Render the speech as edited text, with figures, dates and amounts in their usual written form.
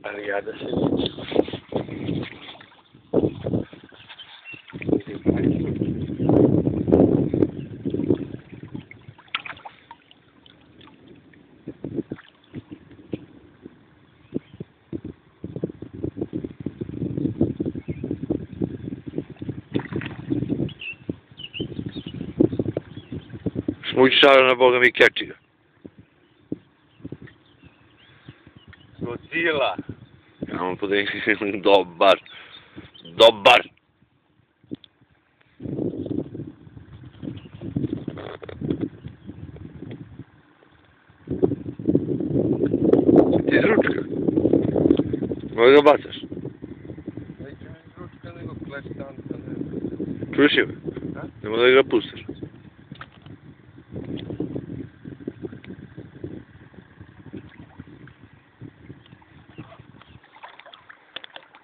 Ale jadę się. Smućara na Boga mi kečiga. Godzilla. Ja vam podelim, dobar. Dobar. Ti iz ručka. Možda ga bacaš. Neće mi iz ručka nego kleštanca. Čuješ je? Nemo da ga pustaš.